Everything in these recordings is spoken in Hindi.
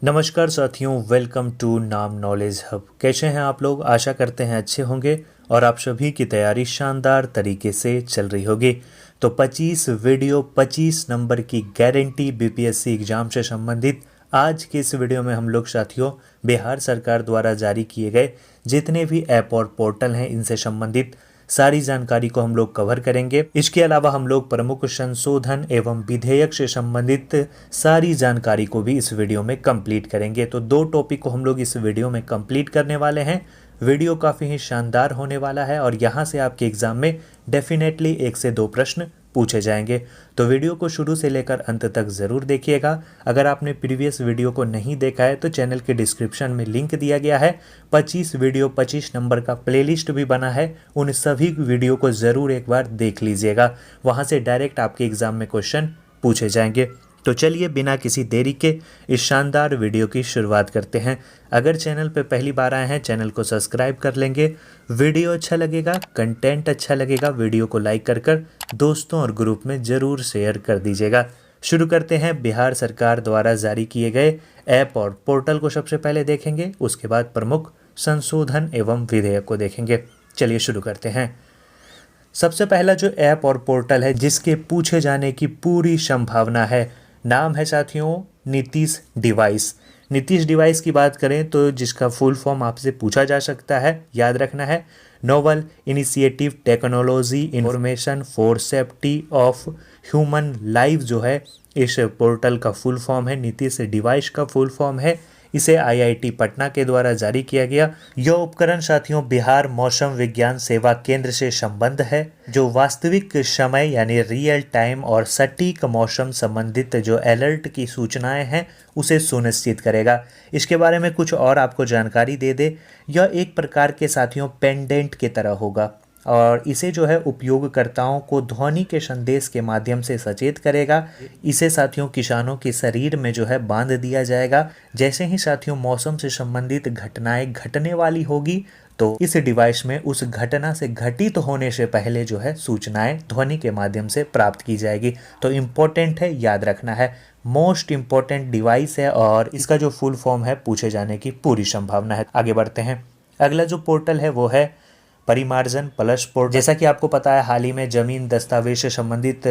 नमस्कार साथियों, वेलकम टू नाम नॉलेज हब। कैसे हैं आप लोग? आशा करते हैं अच्छे होंगे और आप सभी की तैयारी शानदार तरीके से चल रही होगी। तो 25 वीडियो 25 नंबर की गारंटी बीपीएससी एग्जाम से संबंधित आज के इस वीडियो में हम लोग साथियों बिहार सरकार द्वारा जारी किए गए जितने भी ऐप और पोर्टल हैं इनसे संबंधित सारी जानकारी को हम लोग कवर करेंगे। इसके अलावा हम लोग प्रमुख संशोधन एवं विधेयक से संबंधित सारी जानकारी को भी इस वीडियो में कंप्लीट करेंगे। तो दो टॉपिक को हम लोग इस वीडियो में कंप्लीट करने वाले हैं। वीडियो काफ़ी ही शानदार होने वाला है और यहाँ से आपके एग्जाम में डेफिनेटली 1 से 2 प्रश्न पूछे जाएंगे। तो वीडियो को शुरू से लेकर अंत तक ज़रूर देखिएगा। अगर आपने प्रीवियस वीडियो को नहीं देखा है तो चैनल के डिस्क्रिप्शन में लिंक दिया गया है। 25 वीडियो 25 नंबर का प्लेलिस्ट भी बना है, उन सभी वीडियो को ज़रूर एक बार देख लीजिएगा। वहाँ से डायरेक्ट आपके एग्ज़ाम में क्वेश्चन पूछे जाएंगे। तो चलिए बिना किसी देरी के इस शानदार वीडियो की शुरुआत करते हैं। अगर चैनल पर पहली बार आए हैं चैनल को सब्सक्राइब कर लेंगे। वीडियो अच्छा लगेगा, कंटेंट अच्छा लगेगा, वीडियो को लाइक कर दोस्तों और ग्रुप में ज़रूर शेयर कर दीजिएगा। शुरू करते हैं। बिहार सरकार द्वारा जारी किए गए ऐप और पोर्टल को सबसे पहले देखेंगे, उसके बाद प्रमुख संशोधन एवं विधेयक को देखेंगे। चलिए शुरू करते हैं। सबसे पहला जो ऐप और पोर्टल है जिसके पूछे जाने की पूरी संभावना है, नाम है साथियों नीतीश डिवाइस। नीतीश डिवाइस की बात करें तो जिसका फुल फॉर्म आपसे पूछा जा सकता है, याद रखना है novel initiative technology information for safety of human life जो है इस पोर्टल का फुल फॉर्म है। नीतीश डिवाइस का फुल फॉर्म है। इसे आईआईटी पटना के द्वारा जारी किया गया। यह उपकरण साथियों बिहार मौसम विज्ञान सेवा केंद्र से संबद्ध है, जो वास्तविक समय यानी रियल टाइम और सटीक मौसम संबंधित जो अलर्ट की सूचनाएं हैं उसे सुनिश्चित करेगा। इसके बारे में कुछ और आपको जानकारी दे दे, यह एक प्रकार के साथियों पेंडेंट की तरह होगा और इसे जो है उपयोगकर्ताओं को ध्वनि के संदेश के माध्यम से सचेत करेगा। इसे साथियों किसानों के शरीर में जो है बांध दिया जाएगा। जैसे ही साथियों मौसम से संबंधित घटनाएं घटने वाली होगी तो इस डिवाइस में उस घटना से घटित होने से पहले जो है सूचनाएं ध्वनि के माध्यम से प्राप्त की जाएगी। तो इम्पोर्टेंट है, याद रखना है, मोस्ट इम्पोर्टेंट डिवाइस है और इसका जो फुल फॉर्म है पूछे जाने की पूरी संभावना है। आगे बढ़ते हैं। अगला जो पोर्टल है वो है परिमार्जन प्लस पोर्टल। जैसा कि आपको पता है हाल ही में जमीन दस्तावेज से संबंधित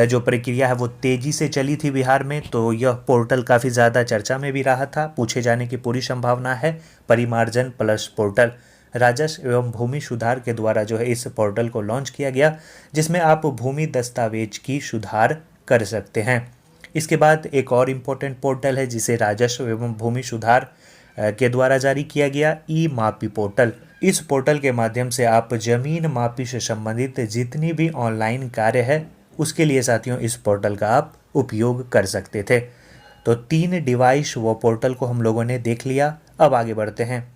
जो प्रक्रिया है वो तेजी से चली थी बिहार में, तो यह पोर्टल काफ़ी ज़्यादा चर्चा में भी रहा था। पूछे जाने की पूरी संभावना है। परिमार्जन प्लस पोर्टल राजस्व एवं भूमि सुधार के द्वारा जो है इस पोर्टल को लॉन्च किया गया, जिसमें आप भूमि दस्तावेज की सुधार कर सकते हैं। इसके बाद एक और इम्पोर्टेंट पोर्टल है जिसे राजस्व एवं भूमि सुधार के द्वारा जारी किया गया, ई मापी पोर्टल। इस पोर्टल के माध्यम से आप जमीन मापी से संबंधित जितनी भी ऑनलाइन कार्य है उसके लिए साथियों इस पोर्टल का आप उपयोग कर सकते थे। तो 3 डिवाइस व पोर्टल को हम लोगों ने देख लिया। अब आगे बढ़ते हैं।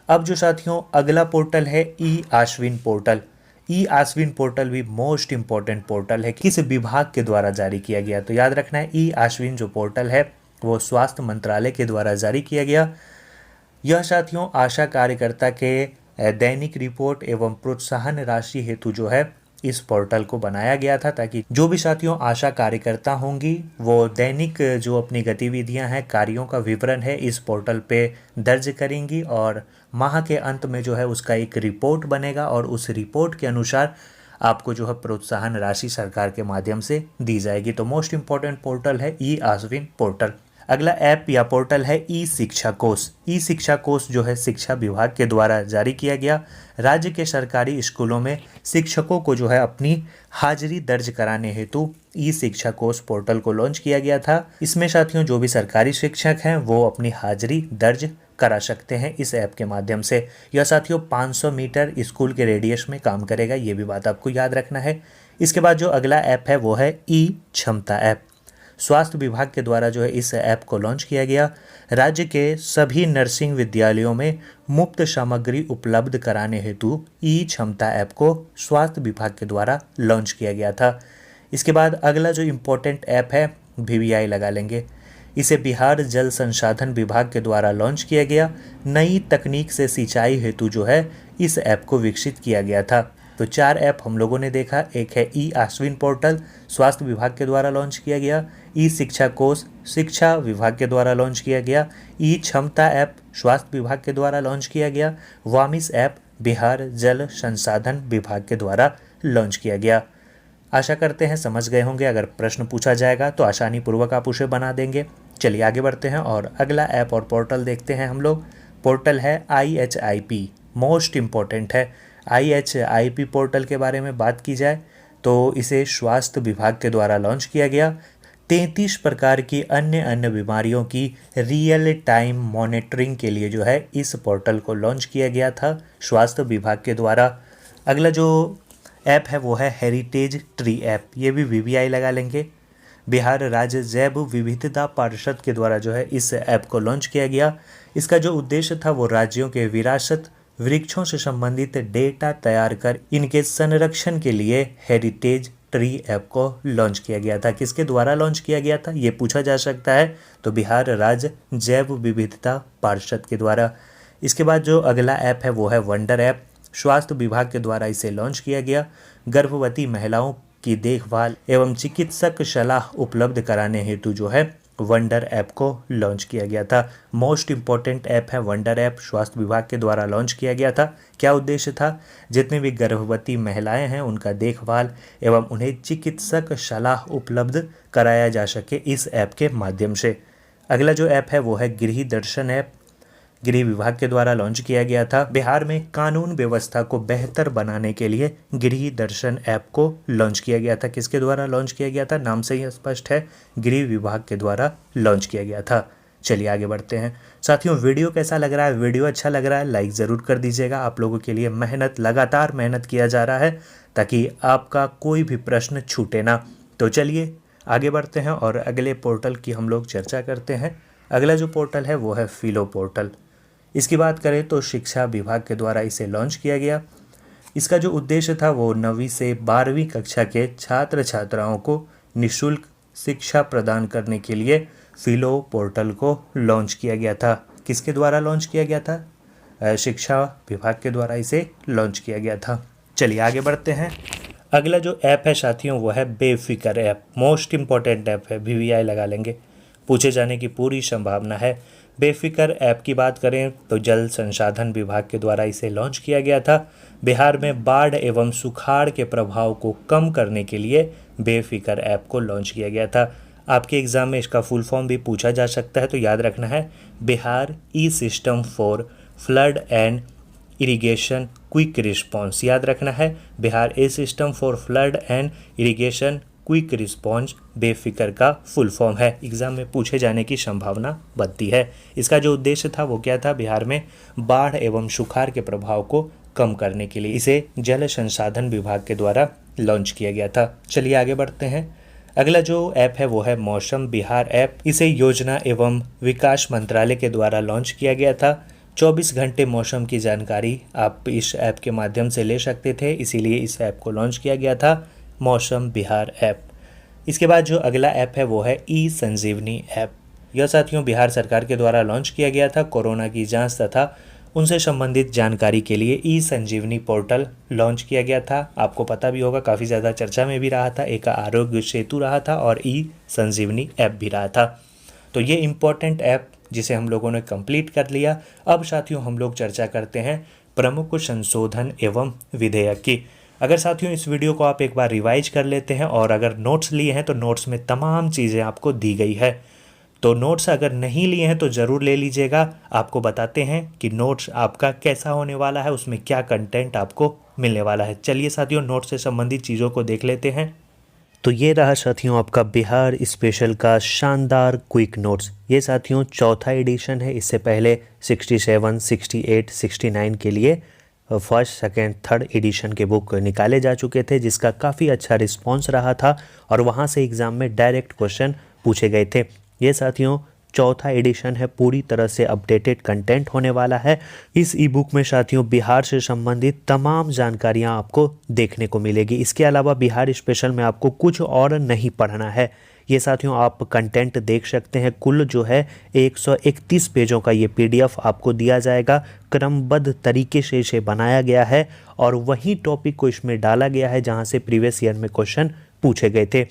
अब जो साथियों अगला पोर्टल है ई आश्विन पोर्टल। ई आश्विन पोर्टल भी मोस्ट इम्पोर्टेंट पोर्टल है। किस विभाग के द्वारा जारी किया गया? तो याद रखना है ई आश्विन जो पोर्टल है वो स्वास्थ्य मंत्रालय के द्वारा जारी किया गया। यह साथियों आशा कार्यकर्ता के दैनिक रिपोर्ट एवं प्रोत्साहन राशि हेतु जो है इस पोर्टल को बनाया गया था, ताकि जो भी साथियों आशा कार्यकर्ता होंगी वो दैनिक जो अपनी गतिविधियां हैं, कार्यों का विवरण है इस पोर्टल पे दर्ज करेंगी और माह के अंत में जो है उसका एक रिपोर्ट बनेगा और उस रिपोर्ट के अनुसार आपको जो है प्रोत्साहन राशि सरकार के माध्यम से दी जाएगी। तो मोस्ट इम्पोर्टेंट पोर्टल है ई आश्विन पोर्टल। अगला ऐप या पोर्टल है ई शिक्षा कोष। ई शिक्षा कोष जो है शिक्षा विभाग के द्वारा जारी किया गया। राज्य के सरकारी स्कूलों में शिक्षकों को जो है अपनी हाजिरी दर्ज कराने हेतु ई शिक्षा कोष पोर्टल को लॉन्च किया गया था। इसमें साथियों जो भी सरकारी शिक्षक हैं वो अपनी हाजिरी दर्ज करा सकते हैं इस ऐप के माध्यम से। यह साथियों 500 मीटर स्कूल के रेडियस में काम करेगा, ये भी बात आपको याद रखना है। इसके बाद जो अगला ऐप है वो है ई क्षमता ऐप। स्वास्थ्य विभाग के द्वारा जो है इस ऐप को लॉन्च किया गया। राज्य के सभी नर्सिंग विद्यालयों में मुफ्त सामग्री उपलब्ध कराने हेतु ई क्षमता ऐप को स्वास्थ्य विभाग के द्वारा लॉन्च किया गया था। इसके बाद अगला जो इम्पोर्टेंट ऐप है वीवीआई लगा लेंगे। इसे बिहार जल संसाधन विभाग के द्वारा लॉन्च किया गया। नई तकनीक से सिंचाई हेतु जो है इस ऐप को विकसित किया गया था। तो 4 ऐप हम लोगों ने देखा। एक है ई अश्विन पोर्टल, स्वास्थ्य विभाग के द्वारा लॉन्च किया गया। ई शिक्षा कोश, शिक्षा विभाग के द्वारा लॉन्च किया गया। ई क्षमता ऐप, स्वास्थ्य विभाग के द्वारा लॉन्च किया गया। वामिस ऐप, बिहार जल संसाधन विभाग के द्वारा लॉन्च किया गया। आशा करते हैं समझ गए होंगे। अगर प्रश्न पूछा जाएगा तो आसानी पूर्वक आप उसे बना देंगे। चलिए आगे बढ़ते हैं और अगला ऐप और पोर्टल देखते हैं हम लोग। पोर्टल है IHIP, मोस्ट इम्पॉर्टेंट है। IHIP पोर्टल के बारे में बात की जाए तो इसे स्वास्थ्य विभाग के द्वारा लॉन्च किया गया। 33 प्रकार की अन्य बीमारियों की रियल टाइम मॉनिटरिंग के लिए जो है इस पोर्टल को लॉन्च किया गया था स्वास्थ्य विभाग के द्वारा। अगला जो ऐप है वो है हेरिटेज ट्री ऐप, ये भी VVI लगा लेंगे। बिहार राज्य जैव विविधता पार्षद के द्वारा जो है इस ऐप को लॉन्च किया गया। इसका जो उद्देश्य था वो राज्यों के विरासत वृक्षों से संबंधित डेटा तैयार कर इनके संरक्षण के लिए हेरिटेज ट्री ऐप को लॉन्च किया गया था। किसके द्वारा लॉन्च किया गया था ये पूछा जा सकता है, तो बिहार राज्य जैव विविधता पार्षद के द्वारा। इसके बाद जो अगला ऐप है वो है वंडर ऐप, स्वास्थ्य विभाग के द्वारा इसे लॉन्च किया गया। गर्भवती महिलाओं की देखभाल एवं चिकित्सक सलाह उपलब्ध कराने हेतु जो है वंडर ऐप को लॉन्च किया गया था। मोस्ट इम्पॉर्टेंट ऐप है वंडर ऐप, स्वास्थ्य विभाग के द्वारा लॉन्च किया गया था। क्या उद्देश्य था? जितने भी गर्भवती महिलाएं हैं उनका देखभाल एवं उन्हें चिकित्सक सलाह उपलब्ध कराया जा सके इस ऐप के माध्यम से। अगला जो ऐप है वो है गृह दर्शन ऐप, गृह विभाग के द्वारा लॉन्च किया गया था। बिहार में कानून व्यवस्था को बेहतर बनाने के लिए गृह दर्शन ऐप को लॉन्च किया गया था। किसके द्वारा लॉन्च किया गया था? नाम से ही स्पष्ट है, गृह विभाग के द्वारा लॉन्च किया गया था। चलिए आगे बढ़ते हैं। साथियों वीडियो कैसा लग रहा है? वीडियो अच्छा लग रहा है लाइक ज़रूर कर दीजिएगा। आप लोगों के लिए लगातार मेहनत किया जा रहा है ताकि आपका कोई भी प्रश्न छूटे ना। तो चलिए आगे बढ़ते हैं और अगले पोर्टल की हम लोग चर्चा करते हैं। अगला जो पोर्टल है वो है फिलो पोर्टल। इसकी बात करें तो शिक्षा विभाग के द्वारा इसे लॉन्च किया गया। इसका जो उद्देश्य था वो 9वीं से 12वीं कक्षा के छात्र छात्राओं को निःशुल्क शिक्षा प्रदान करने के लिए फिलो पोर्टल को लॉन्च किया गया था। किसके द्वारा लॉन्च किया गया था? शिक्षा विभाग के द्वारा इसे लॉन्च किया गया था। चलिए आगे बढ़ते हैं। अगला जो ऐप है साथियों वो है बेफिक्र ऐप, मोस्ट इम्पॉर्टेंट ऐप है, VVI लगा लेंगे, पूछे जाने की पूरी संभावना है। बेफिक्र ऐप की बात करें तो जल संसाधन विभाग के द्वारा इसे लॉन्च किया गया था। बिहार में बाढ़ एवं सुखाड़ के प्रभाव को कम करने के लिए बेफिक्र ऐप को लॉन्च किया गया था। आपके एग्जाम में इसका फुल फॉर्म भी पूछा जा सकता है, तो याद रखना है Bihar E system for flood and irrigation quick response. याद रखना है Bihar a system for flood and irrigation quick response बेफिक्र का फुल फॉर्म है। एग्जाम में पूछे जाने की संभावना बनती है। इसका जो उद्देश्य था वो क्या था? बिहार में बाढ़ एवं सुखाड़ के प्रभाव को कम करने के लिए इसे जल संसाधन विभाग के द्वारा लॉन्च किया गया था। चलिए आगे बढ़ते हैं। अगला जो ऐप है वो है मौसम बिहार ऐप। इसे योजना एवं विकास मंत्रालय के द्वारा लॉन्च किया गया था। 24 घंटे मौसम की जानकारी आप इस ऐप के माध्यम से ले सकते थे, इसीलिए इस ऐप को लॉन्च किया गया था, मौसम बिहार ऐप। इसके बाद जो अगला ऐप है वो है ई संजीवनी ऐप। यह साथियों बिहार सरकार के द्वारा लॉन्च किया गया था। कोरोना की जांच तथा उनसे संबंधित जानकारी के लिए ई संजीवनी पोर्टल लॉन्च किया गया था। आपको पता भी होगा काफ़ी ज़्यादा चर्चा में भी रहा था। एक आरोग्य सेतु रहा था और ई संजीवनी ऐप भी रहा था। तो ये इम्पोर्टेंट ऐप जिसे हम लोगों ने कंप्लीट कर लिया। अब साथियों हम लोग चर्चा करते हैं प्रमुख संशोधन एवं विधेयक की। अगर साथियों इस वीडियो को आप एक बार रिवाइज कर लेते हैं और अगर नोट्स लिए हैं तो नोट्स में तमाम चीज़ें आपको दी गई है। तो नोट्स अगर नहीं लिए हैं तो ज़रूर ले लीजिएगा। आपको बताते हैं कि नोट्स आपका कैसा होने वाला है, उसमें क्या कंटेंट आपको मिलने वाला है। चलिए साथियों नोट्स से संबंधित चीज़ों को देख लेते हैं। तो ये रहा साथियों आपका बिहार स्पेशल का शानदार क्विक नोट्स। ये साथियों चौथा एडिशन है। इससे पहले 67, 68, 69 के लिए फर्स्ट, सेकेंड, थर्ड एडिशन के बुक निकाले जा चुके थे, जिसका काफ़ी अच्छा रिस्पांस रहा था और वहाँ से एग्ज़ाम में डायरेक्ट क्वेश्चन पूछे गए थे। ये साथियों चौथा एडिशन है, पूरी तरह से अपडेटेड कंटेंट होने वाला है। इस ई बुक में साथियों बिहार से संबंधित तमाम जानकारियाँ आपको देखने को मिलेगी। इसके अलावा बिहार स्पेशल में आपको कुछ और नहीं पढ़ना है। ये साथियों आप कंटेंट देख सकते हैं। कुल जो है 131 पेजों का ये PDF आपको दिया जाएगा। क्रमबद्ध तरीके से इसे बनाया गया है और वही टॉपिक को इसमें डाला गया है जहां से प्रीवियस ईयर में क्वेश्चन पूछे गए थे।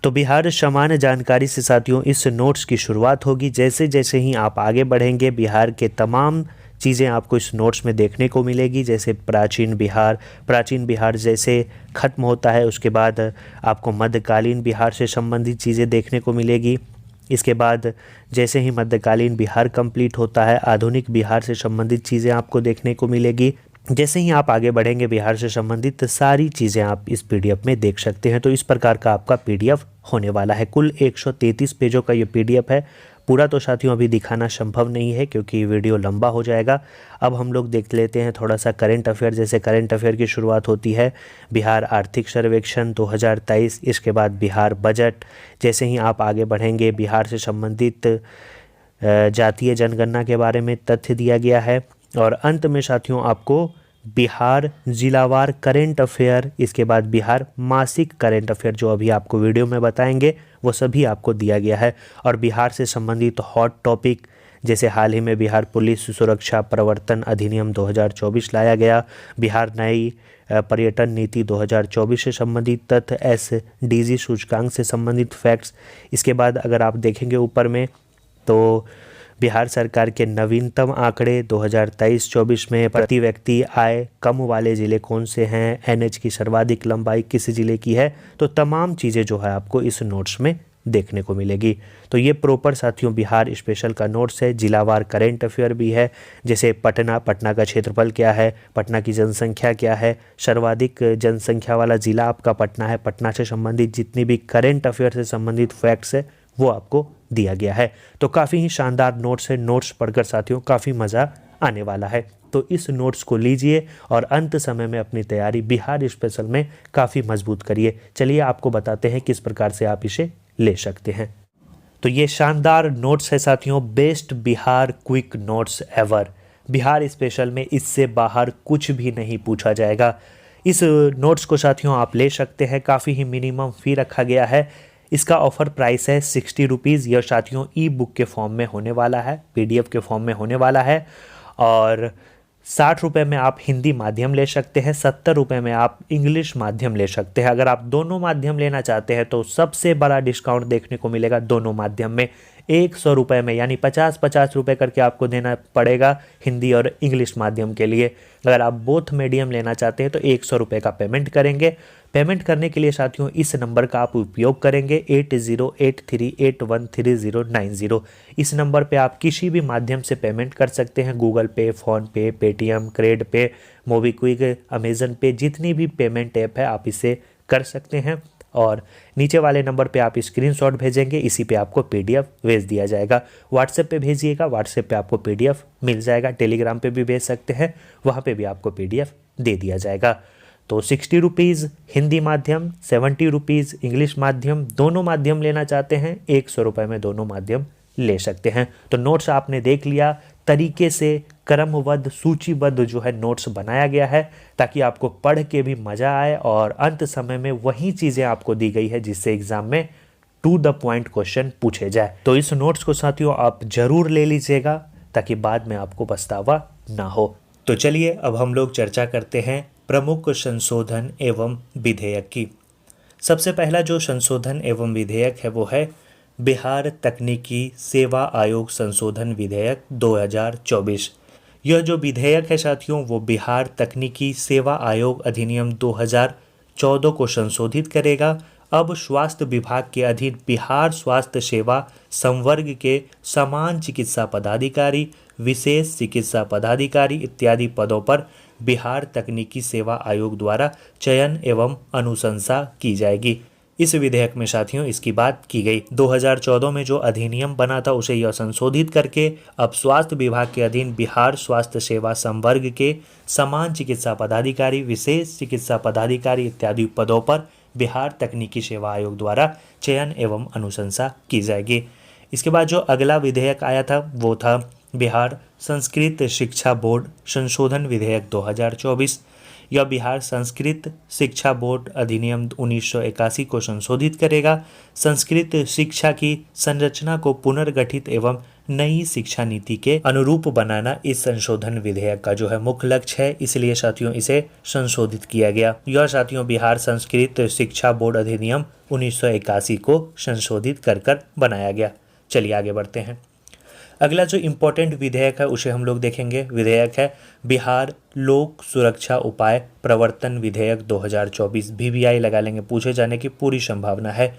तो बिहार सामान्य जानकारी से साथियों इस नोट्स की शुरुआत होगी। जैसे जैसे ही आप आगे बढ़ेंगे बिहार के तमाम चीज़ें आपको इस नोट्स में देखने को मिलेगी। जैसे प्राचीन बिहार जैसे ख़त्म होता है उसके बाद आपको मध्यकालीन बिहार से संबंधित चीज़ें देखने को मिलेगी। इसके बाद जैसे ही मध्यकालीन बिहार कंप्लीट होता है आधुनिक बिहार से संबंधित चीज़ें आपको देखने को मिलेगी। जैसे ही आप आगे बढ़ेंगे बिहार से संबंधित सारी चीज़ें आप इस PDF में देख सकते हैं। तो इस प्रकार का आपका PDF होने वाला है। कुल 133 पेजों का ये PDF है। पूरा तो साथियों अभी दिखाना संभव नहीं है क्योंकि वीडियो लंबा हो जाएगा। अब हम लोग देख लेते हैं थोड़ा सा करंट अफेयर। जैसे करंट अफेयर की शुरुआत होती है बिहार आर्थिक सर्वेक्षण 2023, इसके बाद बिहार बजट। जैसे ही आप आगे बढ़ेंगे बिहार से संबंधित जातीय जनगणना के बारे में तथ्य दिया गया है और अंत में साथियों आपको बिहार जिलावार करेंट अफेयर, इसके बाद बिहार मासिक करेंट अफेयर जो अभी आपको वीडियो में बताएंगे वो सभी आपको दिया गया है। और बिहार से संबंधित हॉट टॉपिक जैसे हाल ही में बिहार पुलिस सुरक्षा प्रवर्तन अधिनियम 2024 लाया गया, बिहार नई पर्यटन नीति 2024 से संबंधित तथ्य, SDG सूचकांक से संबंधित फैक्ट्स। इसके बाद अगर आप देखेंगे ऊपर में तो बिहार सरकार के नवीनतम आंकड़े 2023-24 में प्रति व्यक्ति आय कम वाले ज़िले कौन से हैं, NH की सर्वाधिक लंबाई किस ज़िले की है। तो तमाम चीज़ें जो है आपको इस नोट्स में देखने को मिलेगी। तो ये प्रॉपर साथियों बिहार स्पेशल का नोट्स है। जिलावार करेंट अफेयर भी है। जैसे पटना का क्षेत्रफल क्या है, पटना की जनसंख्या क्या है, सर्वाधिक जनसंख्या वाला ज़िला आपका पटना है। पटना से संबंधित जितनी भी करेंट अफेयर से संबंधित फैक्ट्स है वो आपको दिया गया है। तो काफ़ी ही शानदार नोट्स है। नोट्स पढ़कर साथियों काफ़ी मज़ा आने वाला है। तो इस नोट्स को लीजिए और अंत समय में अपनी तैयारी बिहार स्पेशल में काफ़ी मजबूत करिए। चलिए आपको बताते हैं किस प्रकार से आप इसे ले सकते हैं। तो ये शानदार नोट्स है साथियों, best Bihar quick notes ever. Bihar special में इससे बाहर कुछ भी नहीं पूछा जाएगा। इस नोट्स को साथियों आप ले सकते हैं। काफ़ी ही मिनिमम फ़ी रखा गया है। इसका ऑफर प्राइस है 60 रुपीज़। यह साथियों ई-बुक के फॉर्म में होने वाला है, PDF के फॉर्म में होने वाला है। और 60 रुपये में आप हिंदी माध्यम ले सकते हैं, 70 रुपये में आप इंग्लिश माध्यम ले सकते हैं। अगर आप दोनों माध्यम लेना चाहते हैं तो सबसे बड़ा डिस्काउंट देखने को मिलेगा दोनों माध्यम में। 100 रुपये में यानी 50-50 रुपये करके आपको देना पड़ेगा हिंदी और इंग्लिश माध्यम के लिए। अगर आप बोथ मीडियम लेना चाहते हैं तो 100 रुपये का पेमेंट करेंगे। पेमेंट करने के लिए साथियों इस नंबर का आप उपयोग करेंगे 8083813090। इस नंबर पे आप किसी भी माध्यम से पेमेंट कर सकते हैं। गूगल पे, फ़ोनपे, पेटीएम, क्रेड पे, मोबीक्विक, अमेज़न पे, जितनी भी पेमेंट ऐप है आप इसे कर सकते हैं। और नीचे वाले नंबर पे आप स्क्रीनशॉट भेजेंगे, इसी पे आपको PDF भेज दिया जाएगा। व्हाट्सएप पे भेजिएगा, व्हाट्सएप पे आपको PDF मिल जाएगा। टेलीग्राम पे भी भेज सकते हैं, वहाँ पे भी आपको PDF दे दिया जाएगा। तो 60 रुपीज़ हिंदी माध्यम, 70 रुपीज़ इंग्लिश माध्यम। दोनों माध्यम लेना चाहते हैं 100 रुपये में दोनों माध्यम ले सकते हैं। तो नोट्स आपने देख लिया, तरीके से क्रमबद्ध सूचीबद्ध जो है नोट्स बनाया गया है ताकि आपको पढ़ के भी मज़ा आए और अंत समय में वही चीज़ें आपको दी गई है जिससे एग्जाम में टू द पॉइंट क्वेश्चन पूछे जाए। तो इस नोट्स को साथियों आप जरूर ले लीजिएगा ताकि बाद में आपको पछतावा ना हो। तो चलिए अब हम लोग चर्चा करते हैं प्रमुख संशोधन एवं विधेयक की। सबसे पहला जो संशोधन एवं विधेयक है वो है बिहार तकनीकी सेवा आयोग संशोधन विधेयक 2024। यह जो विधेयक है साथियों वो बिहार तकनीकी सेवा आयोग अधिनियम 2014 को संशोधित करेगा। अब स्वास्थ्य विभाग के अधीन बिहार स्वास्थ्य सेवा संवर्ग के समान चिकित्सा पदाधिकारी, विशेष चिकित्सा पदाधिकारी इत्यादि पदों पर बिहार तकनीकी सेवा आयोग द्वारा चयन एवं अनुशंसा की जाएगी। इस विधेयक में साथियों इसकी बात की गई। 2014 में जो अधिनियम बना था उसे यह संशोधित करके अब स्वास्थ्य विभाग के अधीन बिहार स्वास्थ्य सेवा संवर्ग के समान चिकित्सा पदाधिकारी, विशेष चिकित्सा पदाधिकारी इत्यादि पदों पर बिहार तकनीकी सेवा आयोग द्वारा चयन एवं अनुशंसा की जाएगी। इसके बाद जो अगला विधेयक आया था वो था बिहार संस्कृत शिक्षा बोर्ड संशोधन विधेयक 2024। यह बिहार संस्कृत शिक्षा बोर्ड अधिनियम 1981 को संशोधित करेगा। संस्कृत शिक्षा की संरचना को पुनर्गठित एवं नई शिक्षा नीति के अनुरूप बनाना इस संशोधन विधेयक का जो है मुख्य लक्ष्य है, इसलिए साथियों इसे संशोधित किया गया। यह साथियों बिहार संस्कृत शिक्षा बोर्ड अधिनियम 1981 को संशोधित कर बनाया गया। चलिए आगे बढ़ते हैं। अगला जो इम्पोर्टेंट विधेयक है उसे हम लोग देखेंगे। विधेयक है बिहार लोक सुरक्षा उपाय प्रवर्तन विधेयक 2024। VVI लगा लेंगे, पूछे जाने की पूरी संभावना है।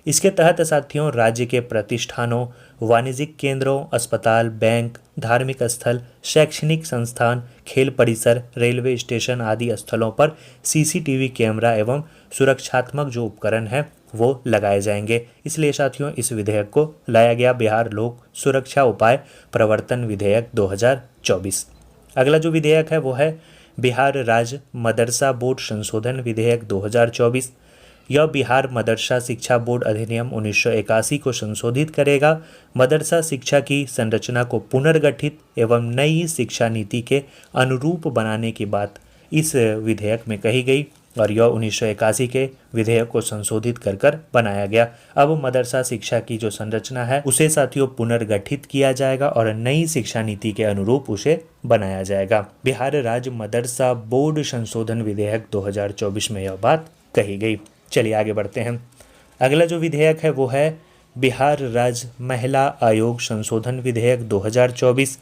इसके तहत साथियों राज्य के प्रतिष्ठानों, वाणिज्यिक केंद्रों, अस्पताल, बैंक, धार्मिक स्थल, शैक्षणिक संस्थान, खेल परिसर, रेलवे स्टेशन आदि स्थलों पर CCTV कैमरा एवं सुरक्षात्मक जो उपकरण है वो लगाए जाएंगे। इसलिए साथियों इस विधेयक को लाया गया, बिहार लोक सुरक्षा उपाय प्रवर्तन विधेयक 2024। अगला जो विधेयक है वो है बिहार राज्य मदरसा बोर्ड संशोधन विधेयक 2024। यह बिहार मदरसा शिक्षा बोर्ड अधिनियम 1981 को संशोधित करेगा। मदरसा शिक्षा की संरचना को पुनर्गठित एवं नई शिक्षा नीति के अनुरूप बनाने की बात इस विधेयक में कही गई और यह 1981 के विधेयक को संशोधित कर बनाया गया। अब मदरसा शिक्षा की जो संरचना है उसे साथियों पुनर्गठित किया जाएगा और नई शिक्षा नीति के अनुरूप उसे बनाया जाएगा। बिहार राज्य मदरसा बोर्ड संशोधन विधेयक 2024 में यह बात कही गई। चलिए आगे बढ़ते हैं। अगला जो विधेयक है वो है बिहार राज्य महिला आयोग संशोधन विधेयक 2024।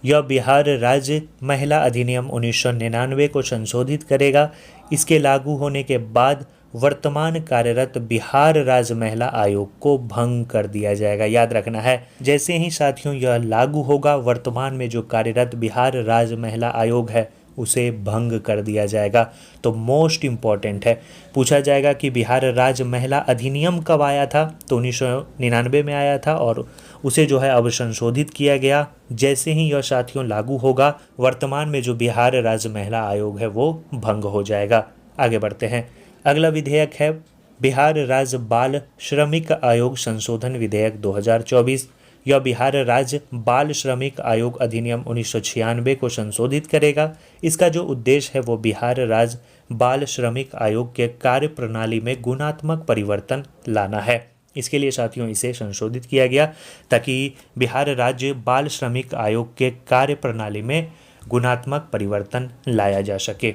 यह बिहार राज्य महिला अधिनियम 1999 को संशोधित करेगा। इसके लागू होने के बाद वर्तमान कार्यरत बिहार राज्य महिला आयोग को भंग कर दिया जाएगा। याद रखना है, जैसे ही साथियों यह लागू होगा वर्तमान में जो कार्यरत बिहार राज्य महिला आयोग है उसे भंग कर दिया जाएगा। तो मोस्ट इम्पॉर्टेंट है, पूछा जाएगा कि बिहार राज्य महिला अधिनियम कब आया था, तो 1999 में आया था और उसे जो है अब संशोधित किया गया। जैसे ही यह साथियों लागू होगा वर्तमान में जो बिहार राज्य महिला आयोग है वो भंग हो जाएगा। आगे बढ़ते हैं। अगला विधेयक है बिहार राज्य बाल श्रमिक आयोग संशोधन विधेयक 2024। यह बिहार राज्य बाल श्रमिक आयोग अधिनियम 1996 को संशोधित करेगा। इसका जो उद्देश्य है वो बिहार राज्य बाल श्रमिक आयोग के कार्य प्रणाली में गुणात्मक परिवर्तन लाना है। इसके लिए साथियों इसे संशोधित किया गया ताकि बिहार राज्य बाल श्रमिक आयोग के कार्य प्रणाली में गुणात्मक परिवर्तन लाया जा सके।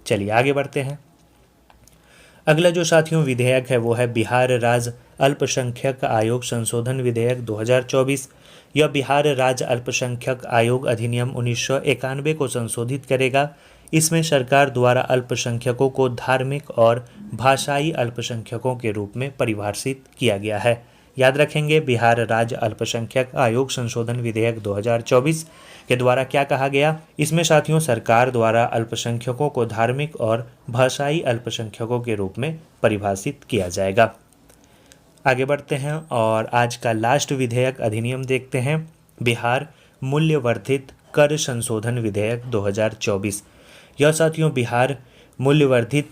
चलिए आगे बढ़ते हैं। अगला जो साथियों विधेयक है वो है बिहार राज्य अल्पसंख्यक आयोग संशोधन विधेयक 2024। यह बिहार राज्य अल्पसंख्यक आयोग अधिनियम 1991 को संशोधित करेगा। इसमें सरकार द्वारा अल्पसंख्यकों को धार्मिक और भाषाई अल्पसंख्यकों के रूप में परिभाषित किया गया है। याद रखेंगे, बिहार राज्य अल्पसंख्यक आयोग संशोधन विधेयक 2024 के द्वारा क्या कहा गया। इसमें साथियों सरकार द्वारा अल्पसंख्यकों को धार्मिक और भाषाई अल्पसंख्यकों के रूप में परिभाषित किया जाएगा। आगे बढ़ते हैं और आज का लास्ट विधेयक अधिनियम देखते हैं, बिहार मूल्यवर्धित कर संशोधन विधेयक 2024। यह साथियों बिहार मूल्यवर्धित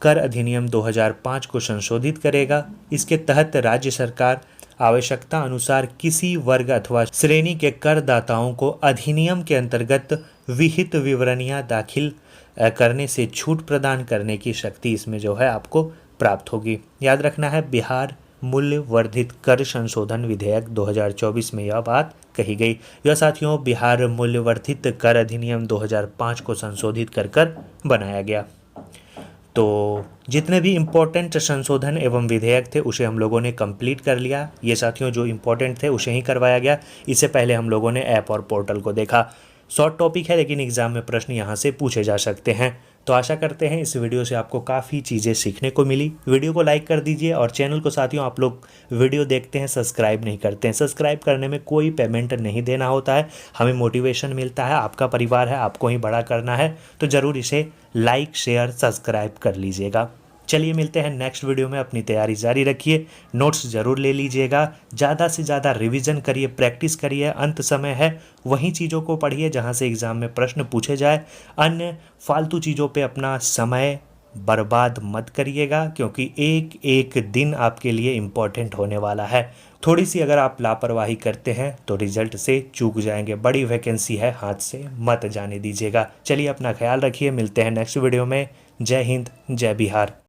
कर अधिनियम 2005 को संशोधित करेगा। इसके तहत राज्य सरकार आवश्यकता अनुसार किसी वर्ग अथवा श्रेणी के करदाताओं को अधिनियम के अंतर्गत विहित विवरणियां दाखिल करने से छूट प्रदान करने की शक्ति इसमें जो है आपको प्राप्त होगी। याद रखना है, बिहार मूल्य वर्धित कर संशोधन विधेयक 2024 में यह बात कही गई। यह साथियों बिहार मूल्य वर्धित कर अधिनियम 2005 को संशोधित कर बनाया गया। तो जितने भी इम्पोर्टेंट संशोधन एवं विधेयक थे उसे हम लोगों ने कंप्लीट कर लिया। ये साथियों जो इम्पोर्टेंट थे उसे ही करवाया गया। इससे पहले हम लोगों ने ऐप और पोर्टल को देखा। शॉर्ट टॉपिक है लेकिन एग्जाम में प्रश्न यहाँ से पूछे जा सकते हैं। तो आशा करते हैं इस वीडियो से आपको काफ़ी चीज़ें सीखने को मिली। वीडियो को लाइक कर दीजिए और चैनल को साथियों आप लोग वीडियो देखते हैं सब्सक्राइब नहीं करते हैं। सब्सक्राइब करने में कोई पेमेंट नहीं देना होता है, हमें मोटिवेशन मिलता है। आपका परिवार है, आपको ही बड़ा करना है, तो ज़रूर इसे लाइक शेयर सब्सक्राइब कर लीजिएगा। चलिए मिलते हैं नेक्स्ट वीडियो में। अपनी तैयारी जारी रखिए, नोट्स ज़रूर ले लीजिएगा, ज़्यादा से ज़्यादा रिवीजन करिए, प्रैक्टिस करिए। अंत समय है, वहीं चीज़ों को पढ़िए जहां से एग्ज़ाम में प्रश्न पूछे जाए। अन्य फालतू चीज़ों पे अपना समय बर्बाद मत करिएगा, क्योंकि एक एक दिन आपके लिए इम्पोर्टेंट होने वाला है। थोड़ी सी अगर आप लापरवाही करते हैं तो रिजल्ट से चूक जाएंगे। बड़ी वैकेंसी है, हाथ से मत जाने दीजिएगा। चलिए अपना ख्याल रखिए, मिलते हैं नेक्स्ट वीडियो में। जय हिंद, जय बिहार।